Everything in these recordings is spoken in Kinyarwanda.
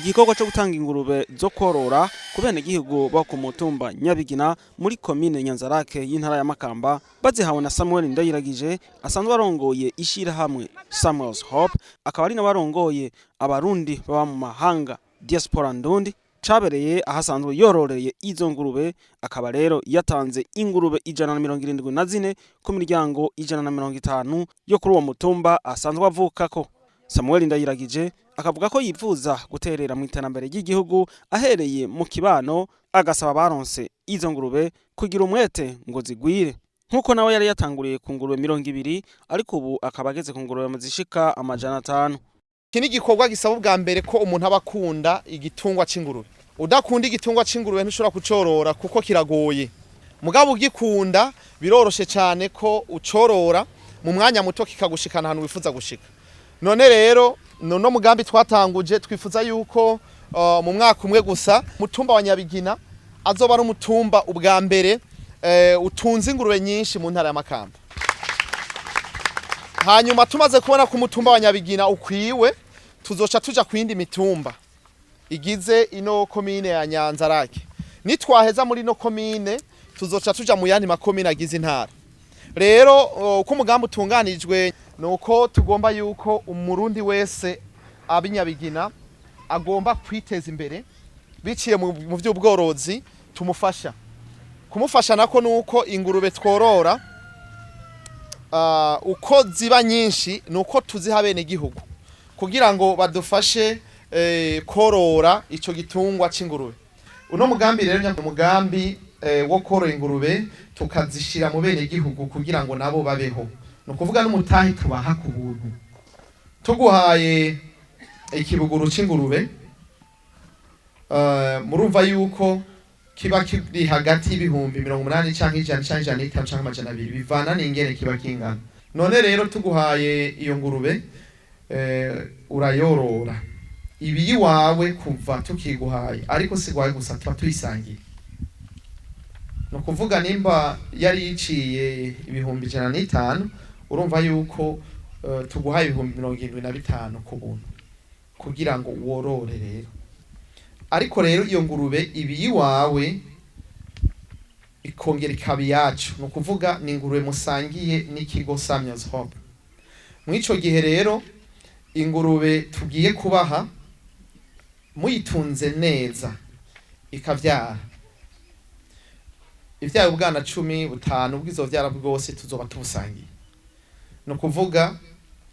Igikorwa cyo gutanga ingurube zo korora ku benegihugu bo ku mutumba Nyabigina muri komine Nyanzarake y'intara ya Makamba bazihawe na Samuel Ndayiragije asanzwe arongoye ishirahamwe Samuel's Hope, akaba ari n'abarongoye abarundi baba mu mahanga diaspora ndundi, cabereye ahasanzwe yororeye izo ngurube. Akaba rero yatanze ingurube 174 ku miryango 150 yo kuri uwo mutumba asanzwe avukako. Samuel Ndayiragije akavuga ko yifuza guterera mu iterambere ry'igihugu ahereye mu kibano, agasaba baronse izo ngurube kugira umwete ngo zigwire, nkuko nawe yari yatanguriye ku ngurube 200 ariko ubu akaba ageze ku ngurube muzishika 500. Kini gikorwa gisaba ubwa mbere ko umuntu abakunda igitungwa c'ingurube. Udakunda igitungwa c'ingurube ntushobora kucorora kuko kiragoye. Mugabo ugikunda biroroshe cyane ko ucorora mu mwanya muto kikagushikana ahantu wifuza gushika. None rero no mugambi twatanguje twifuza yuko mu mwaka umwe gusa mutumba wa Nyabigina azoba ari umutumba ubwa mbere utunze ingurube nyinshi mu ntara ya Makamba. Hanyuma tumaze kubona ku mutumba wa Nyabigina ukwiwe, tuzoca tuja kwindi mitumba igize ino komine ya Nyanzarake. Nitwaheza muri no komine tuzoca tuja mu yandi makomine agize intara. Rero uko umugambi utunganijwe nuko tugomba yuko umurundi wese abinyabigina agomba kwiteza imbere biciye mu by'ubworozi. Tumufasha kumufasha nako nuko ingurube tworora uko ziba nyinshi nuko tuziha bene gihugu kugira ngo badufashe korora ico gitungwa c'ingurube. Uno mugambi rero umugambi wo korora ingurube tukazishira mu bene gihugu kugira ngo nabo babeho. No kuvuga n'umutahi tubaha ku buntu. Tuguhaye ikibuguru c'ingurube murumva yuko kiba kiri hagati y'ibihumbi 80 canke 100 canke 150 canke 200 bivana n'ingene kiba kingana. None rero tuguhaye iyo ngurube urayorora ibi wawe kuva tukiguhaye, ariko sigwaye gusa tuba tuyisangiye. No kuvuga nimba yari yiciye ibihumbi 105, urumva yuko tuguhaye ibihumbi 75 ku buntu kugira ngo worore rero. Ariko rero iyo ngurube ibi wawe ikongera ikabi yacu, no kuvuga ni ingurube musangiye n'ikigo Samuel's Hope. Mwico gihe rero ingurube tugiye kubaha muyitunze neza ikavyara ivyaye ubwana 15 ubwizovyara bwose tuzoba tubusangiye. No kuvuga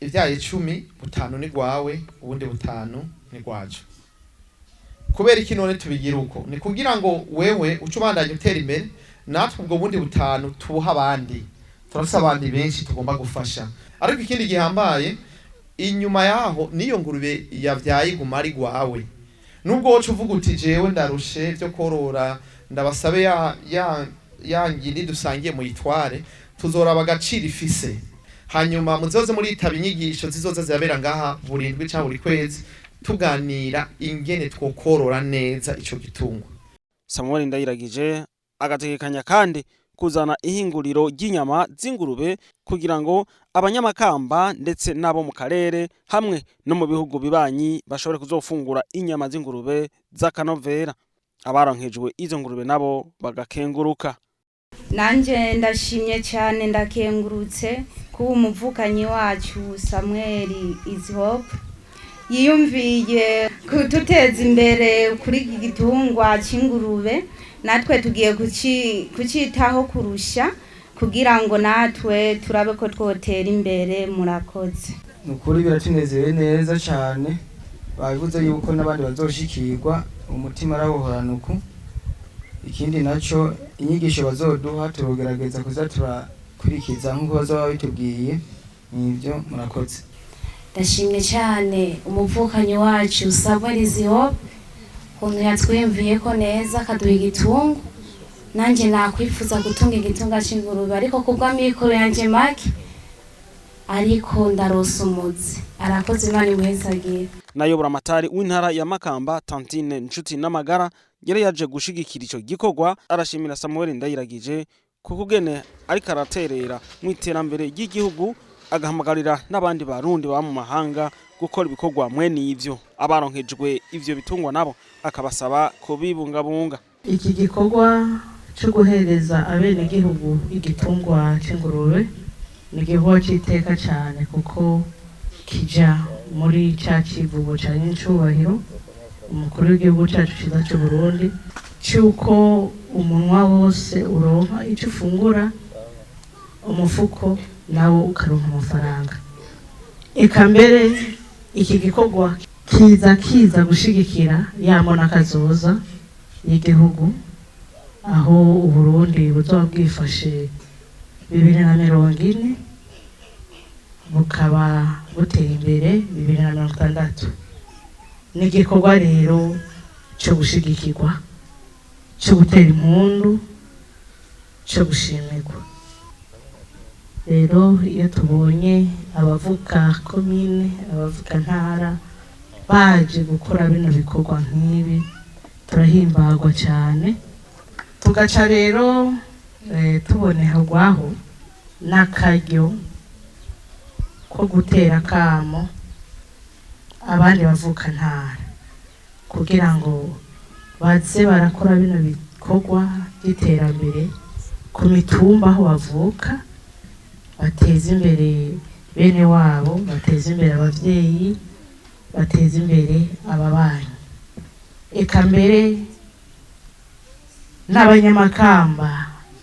ivyaye 10 5 ni gwawe ubundi 5 ni gwaje. Kubera iki none tubigira uko? Ni kugira ngo wewe ucubandanye utera imbere, natwe ubwo bundi 5 tubuha abandi. Turafise abandi benshi tugomba gufasha. Ariko ikindi gihambaye inyuma yaho niyo ngurube yavyaye gumari gwawe. Nubwo wocu uvuga uti jewe ndarushe byo korora, ndabasabe yangiri dusangiye mu yitware, tuzora bagacira ifise. Hanyuma muzoze muri itaba inyigisho zizoza zirabera ngaha buri ndwi cyangwa buri kwezi tuganira ingene twokorora neza ico gitungwa. Samuel Ndayiragije agategekanya kandi kuzana ihinguriro ry'inyama z'ingurube kugira ngo abanyamakamba ndetse nabo mu karere hamwe no mu bihugu bibanyi bashobore kuzofungura inyama z'ingurube z'akanovera. Abaronkejwe izo ngurube nabo bagakenguruka. Nanje ndashimye cyane, ndakengurutse kuba umuvukanyi wacu Samuel Hope yiyumviye kututeza imbere kuri igitungwa c'ingurube. Natwe tugiye kucitaho kurusha kugira ngo natwe turabe ko twotera imbere. Murakoze. Nukuri biratunezeye neza cyane, babivuze yuko nabandi bazoshikirwa umutima arahohorana uku. Ikindi naco inyigisho bazoduha turogerageza kuza turakurikiza nkuko bazoba bitubwiye. Nivyo murakoze. Ndashimye cyane umuvukanyi wacu Samuel Hope kuntu yatwemviye ko neza kaduha igitungo. Nanje nakwifuza gutunga igitunga c'ingurube, ariko kubwa mikoro yanje make, ariko ndarosa umuzi. Arakoze Imana imuhezagira. Nayobora amatari w'intara ya Makamba Tantine Nshuti n'amagara yari yaje gushigikira ico gikorwa. Arashimira Samuel Ndayiragije kukugene ariko araterera mu iterambere ry'igihugu, agahamagarira n'abandi barundi ba mu mahanga gukora ibikorwa mwene ivyo. abaronkejwe ivyo bitungwa nabo akabasaba kubibungabunga. Iki gikorwa cyo guhereza abenegihugu igitungwa c'ingurube ni igikorwa c'iteka cyane kuko kija muri ca kivugo ca nyincubahiro umukuru w'igihugu cacu ciza c'u Burundi cyuko umunwa wose uronka ico ufungura umufuko nawo ukaronka amafaranga. Eka mbere iki gikorwa kiza gushigikira yamona kazoza y'igihugu aho Uburundi buzoba bwifashe 2040 bukaba buteye imbere 2060. Ni igikorwa rero cyo gushigikirwa, cyo gutera impundu, cyo gushimirwa. Rero iyo tubonye abavuka komine, abavuka ntara baje gukora bino bikorwa nk'ibi turahimbagwa cyane, tugaca rero tubonerwaho n'akaryo ko gutera kamo abandi bavuka ntara kugira ngo baze barakora bino bikorwa by'iterambere ku mitumba aho bavuka, bateza imbere bene wabo, bateza imbere abavyeyi, bateza imbere ababanyi. Eka mbere n'abanyamakamba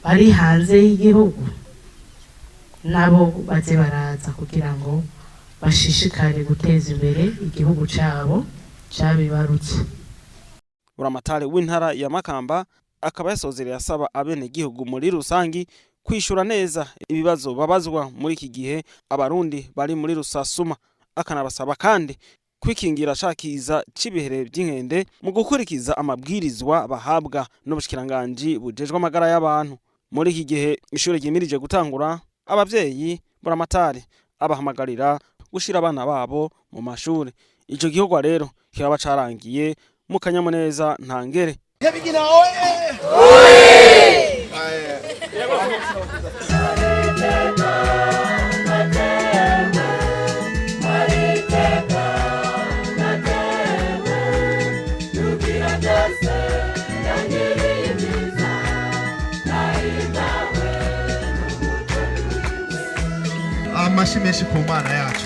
bari hanze y'igihugu nabo baze baraza kugira ngo bashishikare guteza imbere igihugu cabo cabibarutse. Buramatari w'intara ya Makamba akaba yasozereye asaba abenegihugu muri rusangi kwishura neza ibibazo babazwa muri iki gihe abarundi bari muri rusasuma, akanabasaba kandi kwikingira shakiza cibihere by'inkende mu gukurikiza amabwirizwa bahabwa n'ubushikiranganje bujejwe amagara y'abantu. Muri iki gihe ishure ryimirije gutangura, abavyeyi Buramatari abahamagarira gushira abana babo mu mashure. Ico gikorwa rero kibaba carangiye mu kanyamuneza ntangere. Nyabigina oye! Amashi menshi ku Mana yacu.